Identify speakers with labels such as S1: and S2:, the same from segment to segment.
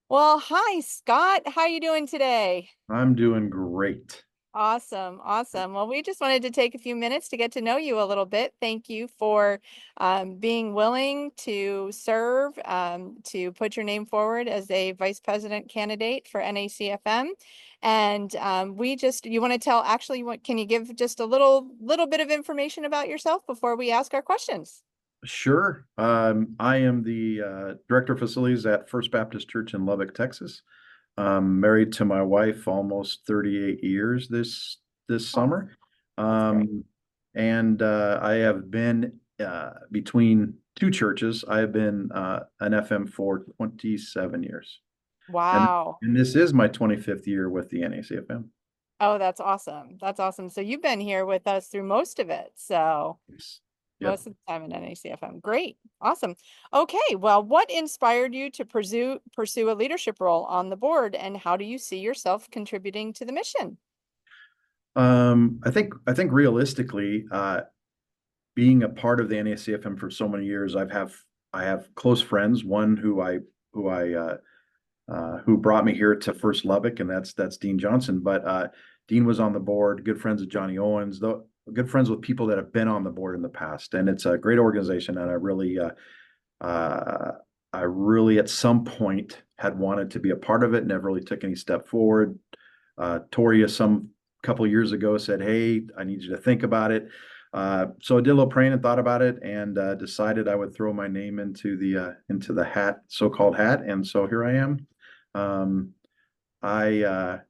S1: Well, hi, Scott. How you doing today?
S2: I'm doing great.
S1: Awesome, awesome. Well, we just wanted to take a few minutes to get to know you a little bit. Thank you for being willing to serve, to put your name forward as a vice president candidate for NACFM. And you want to tell, actually, can you give just a little bit of information about yourself before we ask our questions?
S2: Sure. I am the director of facilities at First Baptist Church in Lubbock, Texas. I'm married to my wife almost 38 years this
S1: Oh,
S2: summer.
S1: that's great.
S2: Um, and I have been between two churches. I have been an FM for 27 years. And
S1: Wow.
S2: and this is my 25th year with the NACFM.
S1: Oh, that's awesome. That's awesome. So you've been here with us through most of it. So
S2: Yep.
S1: most of the time in NACFM. Great. Awesome. Okay. Well, what inspired you to pursue a leadership role on the board, and how do you see yourself contributing to the mission?
S2: I think realistically, being a part of the NACFM for so many years, I have close friends. One who brought me here to First Lubbock, and that's Dean Johnson. But Dean was on the board. Good friends with Johnny Owens. Though good friends with people that have been on the board in the past, and it's a great organization. And uh, I really at some point had wanted to be a part of it. Never really took any step forward. Toria some couple years ago said, "Hey, I need you to think about it." So I did a little praying and thought about it, and decided I would throw my name into the hat, so-called hat, and so here I am. Um, I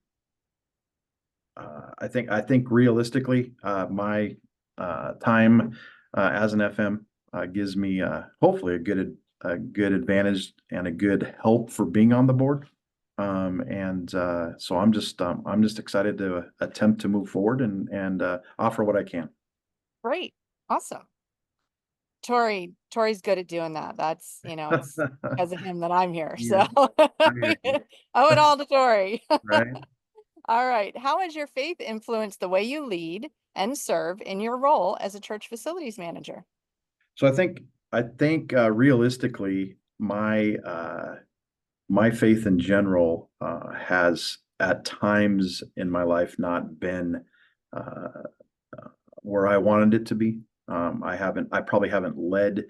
S2: I think realistically, my time as an FM gives me hopefully a good advantage and a good help for being on the board. And so I'm just excited to attempt to move forward and offer what I can.
S1: Great. Awesome. Tori's good at doing that. It's because of him that I'm here. So
S2: Yeah, I hear you.
S1: owe it all to Tori.
S2: Right.
S1: All right. How has your faith influenced the way you lead and serve in your role as a church facilities manager?
S2: So I think realistically, my faith in general has at times in my life not been uh, where I wanted it to be. I probably haven't led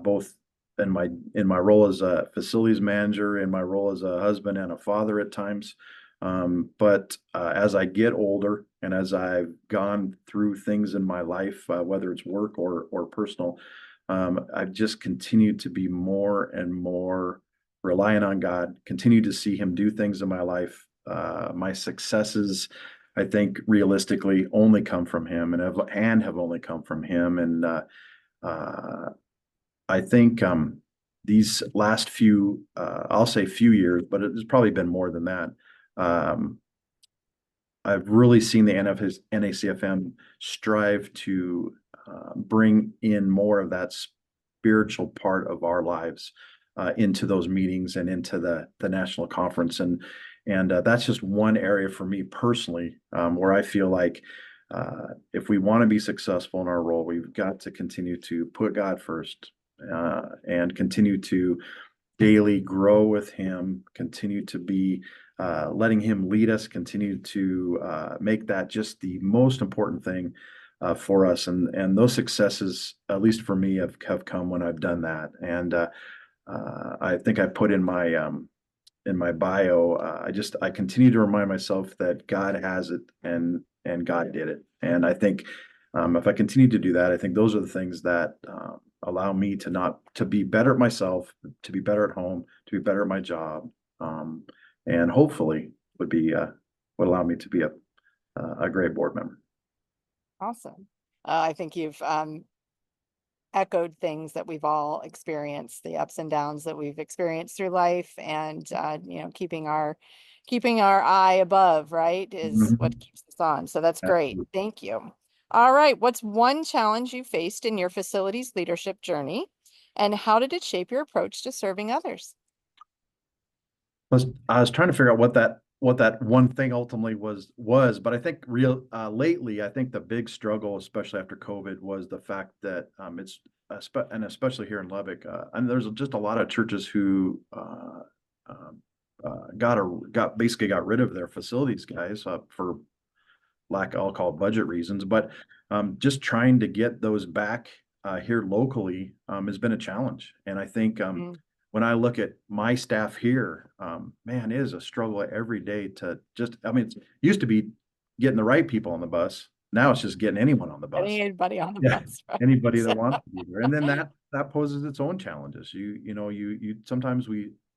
S2: both in my role as a facilities manager, in my role as a husband and a father at times. But as I get older and as I've gone through things in my life, whether it's work or personal, I've just continued to be more and more reliant on God, continue to see Him do things in my life. My successes, I think, realistically, only come from Him, and have only come from Him. And uh, I think these last few, I'll say few years, but it's probably been more than that. Um, I've really seen the NACFM strive to bring in more of that spiritual part of our lives into those meetings and into the national conference, and that's just one area for me personally where I feel like if we want to be successful in our role, we've got to continue to put God first and continue to daily grow with Him, continue to be letting Him lead us, continue to make that just the most important thing for us. And those successes, at least for me, have come when I've done that. And I think I put in my bio, I continue to remind myself that God has it and God did it. And I think if I continue to do that, I think those are the things that allow me to not to be better at myself, to be better at home, to be better at my job, um, and hopefully would allow me to be a great board member.
S1: Awesome. I think you've echoed things that we've all experienced, the ups and downs that we've experienced through life, and keeping our eye above, right, is what
S2: Mhm.
S1: keeps us on. So that's great.
S2: Absolutely.
S1: Thank you. All right. What's one challenge you faced in your facilities leadership journey, and how did it shape your approach to serving others?
S2: I was trying to figure out what that one thing ultimately was, but I think real lately, I think the big struggle, especially after COVID, was the fact that and especially here in Lubbock, and there's just a lot of churches who basically got rid of their facilities guys for lack, I'll call it budget reasons, but just trying to get those back here locally has been a challenge. And I think
S1: Mm.
S2: when I look at my staff here, man, it is a struggle every day to just, I mean, it used to be getting the right people on the bus. Now it's just getting anyone on the bus.
S1: Anybody on the
S2: Yeah.
S1: bus, right?
S2: Anybody that wants to be there. And then that poses its own challenges. You sometimes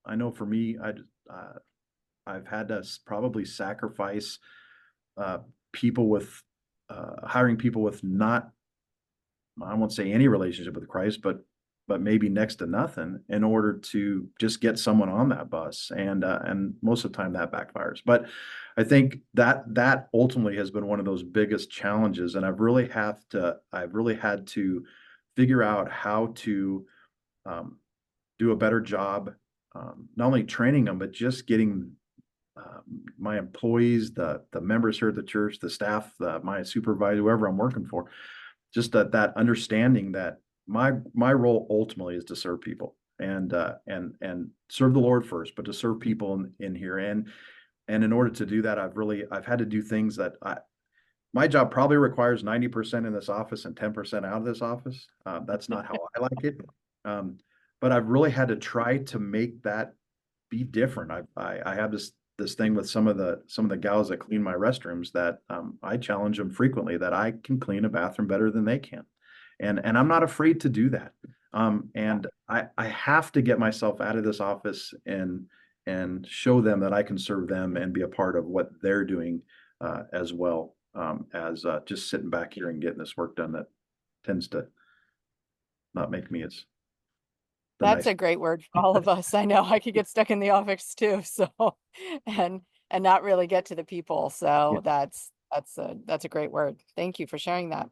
S2: I know for me, I've had to probably sacrifice uh, people with hiring people with not, I won't say any relationship with Christ, but maybe next to nothing in order to just get someone on that bus. And most of the time that backfires. But I think that ultimately has been one of those biggest challenges. And I've really had to figure out how to um, do a better job, not only training them, but just getting my employees, the members here at the church, the staff, my supervisor, whoever I'm working for, just that understanding that my role ultimately is to serve people and serve the Lord first, but to serve people in here. And in order to do that, I've had to do things that my job probably requires 90% in this office and 10% out of this office. That's not how I like it. But I've really had to try to make that be different. I have this thing with some of the gals that clean my restrooms that I challenge them frequently that I can clean a bathroom better than they can, and I'm not afraid to do that. And I have to get myself out of this office and show them that I can serve them and be a part of what they're doing as well as just sitting back here and getting this work done that tends to not make me as the
S1: That's
S2: nice.
S1: a great word for all of us. I know I could get stuck in the office too, so and and not really get to the people.
S2: Yeah.
S1: So that's a great word. Thank you for sharing that.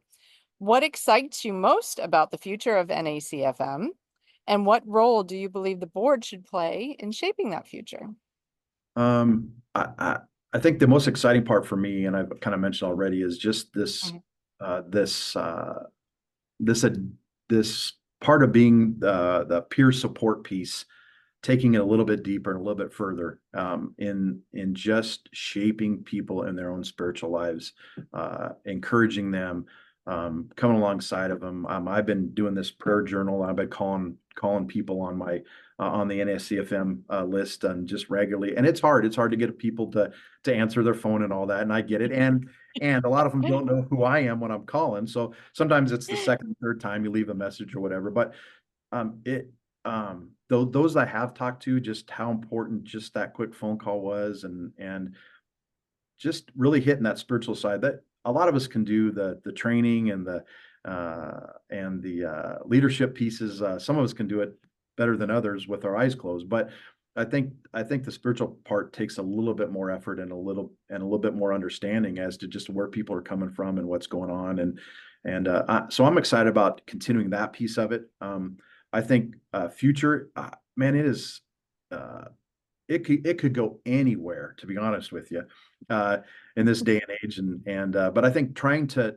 S1: What excites you most about the future of NACFM, and what role do you believe the board should play in shaping that future?
S2: Um, I, I, I think the most exciting part for me, and I've kind of mentioned already, is just
S1: Mhm.
S2: uh, this, uh, this, uh, this part of being the peer support piece, taking it a little bit deeper and a little bit further, in just shaping people in their own spiritual lives, encouraging them, coming alongside of them. I've been doing this prayer journal. I've been calling people on the NSCFM list and just regularly. And it's hard. It's hard to get people to answer their phone and all that. And I get it. And a lot of them don't know who I am when I'm calling. So sometimes it's the second, third time you leave a message or whatever. But it though those I have talked to, just how important just that quick phone call was, and just really hitting that spiritual side that a lot of us can do the training and the leadership pieces. Some of us can do it better than others with our eyes closed, but I think the spiritual part takes a little bit more effort and a little bit more understanding as to just where people are coming from and what's going on. So I'm excited about continuing that piece of it. I think future, man, uh, it could go anywhere, to be honest with you, uh, in this day and age. But I think trying to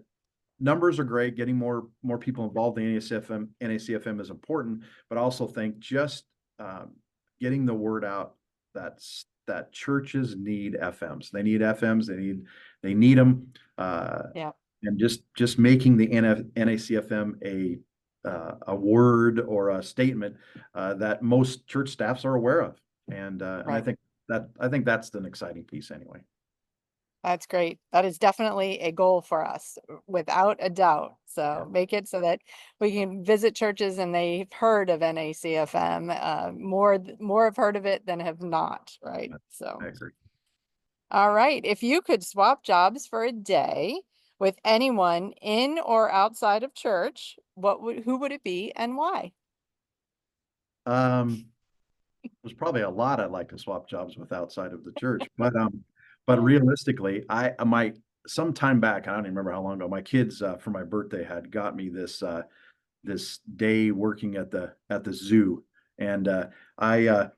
S2: numbers are great. Getting more people involved in NACFM is important, but I also think just um, getting the word out that churches need FMs. They need FMs. They need them,
S1: Yeah,
S2: and just making the NACFM a word or a statement that most church staffs are aware of, and
S1: right.
S2: I think that's an exciting piece anyway.
S1: That's great. That is definitely a goal for us, without a doubt.
S2: Yeah,
S1: So make it so that we can visit churches and they've heard of NACFM. More have heard of it than have not, right?
S2: I
S1: So,
S2: agree.
S1: all right. If you could swap jobs for a day with anyone in or outside of church, who would it be and why?
S2: Um, there's probably a lot I'd like to swap jobs with outside of the church, but realistically, I might some time back, I don't even remember how long ago, my kids for my birthday had got me this day working at the zoo, and I uh,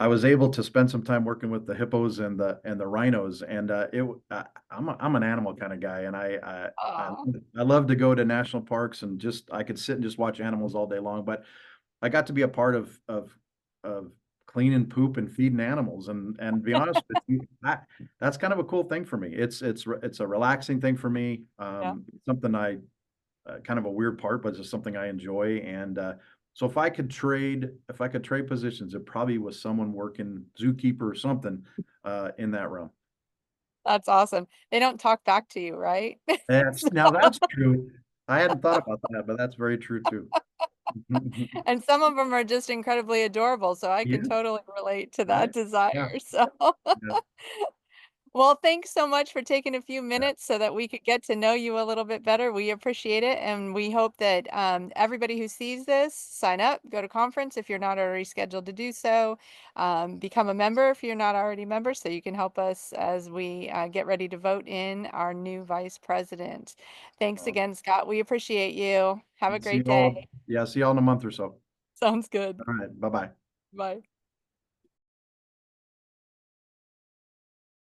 S2: I was able to spend some time working with the hippos and the rhinos, and I'm an animal kind of guy, and I
S1: Oh,
S2: I love to go to national parks and just I could sit and just watch animals all day long, but I got to be a part of cleaning poop and feeding animals. And be honest with you, that's kind of a cool thing for me. It's a relaxing thing for me.
S1: Yeah.
S2: Something kind of a weird part, but it's just something I enjoy. And so if I could trade positions, it probably was someone working zookeeper or something in that realm.
S1: That's awesome. They don't talk back to you, right?
S2: Now that's true. I hadn't thought about that, but that's very true too.
S1: And some of them are just incredibly adorable, so I can
S2: Yeah,
S1: totally relate to
S2: right.
S1: that
S2: Yeah,
S1: desire, so
S2: yeah.
S1: well, thanks so much for taking a few
S2: Yeah.
S1: minutes so that we could get to know you a little bit better. We appreciate it, and we hope that everybody who sees this sign up, go to conference if you're not already scheduled to do so, become a member if you're not already a member, so you can help us as we get ready to vote in our new vice president. Thanks
S2: Uh,
S1: again, Scott. We appreciate you. Have a
S2: See
S1: great
S2: y'all.
S1: day.
S2: Yeah, see y'all in a month or so.
S1: Sounds good.
S2: All right. Bye bye.
S1: Bye.